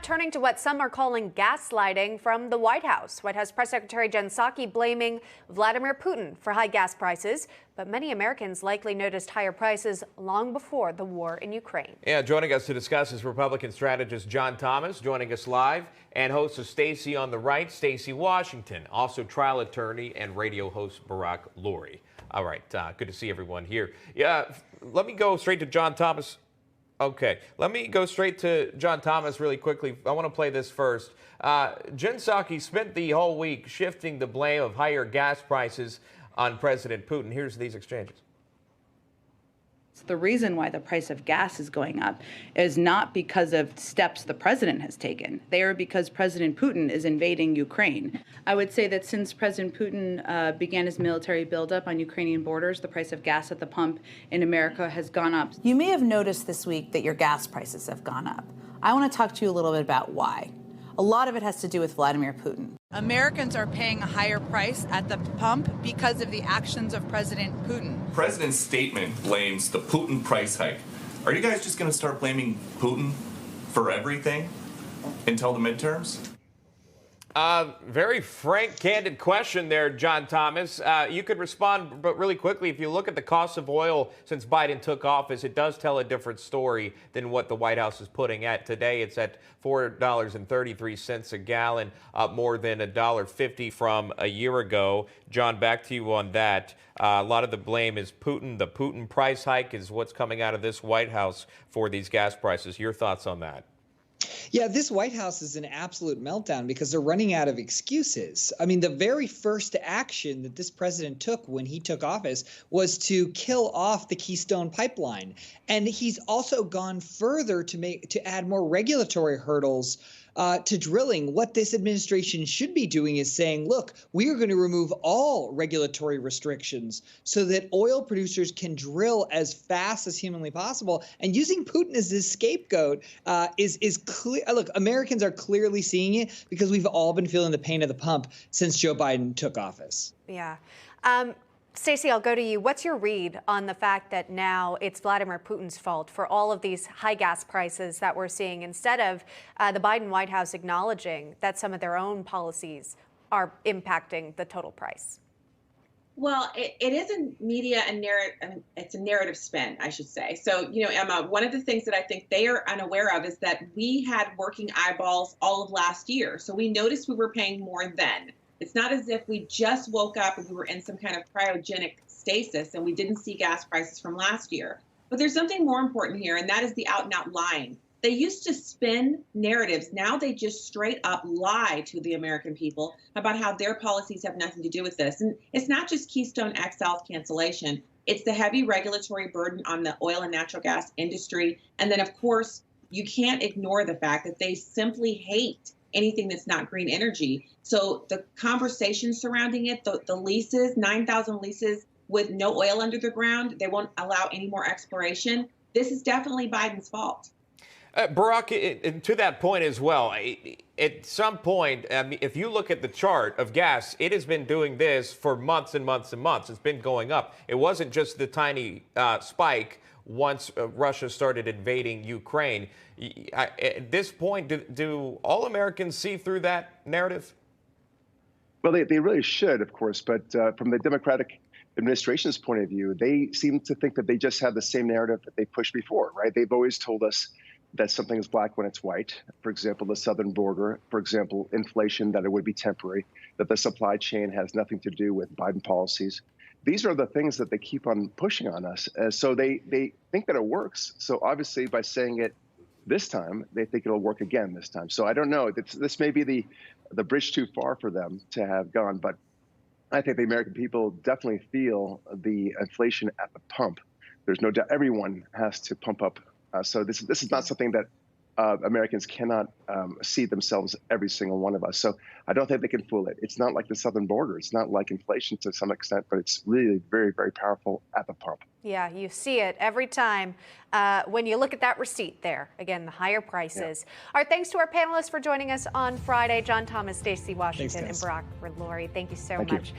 Turning to what some are calling gaslighting from the White House. White House Press Secretary Jen Psaki blaming Vladimir Putin for high gas prices. But many Americans likely noticed higher prices long before the war in Ukraine. Yeah, joining us to discuss is Republican strategist John Thomas, joining us live, and host of Stacey on the Right, Stacey Washington, also trial attorney and radio host Barack Lurie. All right, good to see everyone here. Yeah, let me go straight to John Thomas. Okay, let me go straight to John Thomas really quickly. I want to play this first. Jen Psaki spent the whole week shifting the blame of higher gas prices on President Putin. Here's these exchanges. The reason why the price of gas is going up is not because of steps the president has taken. They are because President Putin is invading Ukraine. I would say that since President Putin began his military buildup on Ukrainian borders, the price of gas at the pump in America has gone up. You may have noticed this week that your gas prices have gone up. I want to talk to you a little bit about why. A lot of it has to do with Vladimir Putin. Americans are paying a higher price at the pump because of the actions of President Putin. The president's statement blames the Putin price hike. Are you guys just going to start blaming Putin for everything until the midterms? Very frank, candid question there, John Thomas. You could respond, but really quickly, if you look at the cost of oil since Biden took office, it does tell a different story than what the White House is putting at today. It's at $4.33 a gallon, up more than $1.50 from a year ago. John, back to you on that. A lot of the blame is Putin. The Putin price hike is what's coming out of this White House for these gas prices. Your thoughts on that? Yeah, this White House is an absolute meltdown because they're running out of excuses. I mean, the very first action that this president took when he took office was to kill off the Keystone Pipeline. And he's also gone further to add more regulatory hurdles to drilling. What this administration should be doing is saying, look, we are going to remove all regulatory restrictions so that oil producers can drill as fast as humanly possible. And using Putin as this scapegoat is clear. Look, Americans are clearly seeing it because we've all been feeling the pain of the pump since Joe Biden took office. Yeah. Stacey, I'll go to you. What's your read on the fact that now it's Vladimir Putin's fault for all of these high gas prices that we're seeing, instead of the Biden White House acknowledging that some of their own policies are impacting the total price? Well, it is a media and narrative. It's a narrative spin, I should say. So, Emma, one of the things that I think they are unaware of is that we had working eyeballs all of last year. So we noticed we were paying more then. It's not as if we just woke up and we were in some kind of cryogenic stasis and we didn't see gas prices from last year. But there's something more important here, and that is the out and out lying. They used to spin narratives. Now they just straight up lie to the American people about how their policies have nothing to do with this. And it's not just Keystone XL cancellation. It's the heavy regulatory burden on the oil and natural gas industry. And then, of course, you can't ignore the fact that they simply hate anything that's not green energy. So the conversation surrounding it, the leases, 9,000 leases with no oil under the ground, they won't allow any more exploration. This is definitely Biden's fault. Barack, to that point as well, at some point, if you look at the chart of gas, it has been doing this for months and months and months. It's been going up. It wasn't just the tiny spike once Russia started invading Ukraine. At this point, do all Americans see through that narrative? Well, they really should, of course. But from the Democratic administration's point of view, they seem to think that they just have the same narrative that they pushed before, right? They've always told us that something is black when it's white. For example, the southern border, for example, inflation, that it would be temporary, that the supply chain has nothing to do with Biden policies. These are the things that they keep on pushing on us. So they think that it works. So obviously by saying it this time, they think it'll work again this time. So I don't know. This may be the bridge too far for them to have gone. But I think the American people definitely feel the inflation at the pump. There's no doubt everyone has to pump up. So this is not something that Americans cannot see themselves, every single one of us. So I don't think they can fool it. It's not like the southern border. It's not like inflation to some extent, but it's really very, very powerful at the pump. Yeah, you see it every time when you look at that receipt there. Again, the higher prices. Yeah. All right, thanks to our panelists for joining us on Friday. John Thomas, Stacey Washington, and Barack Lurie. Thank you so much.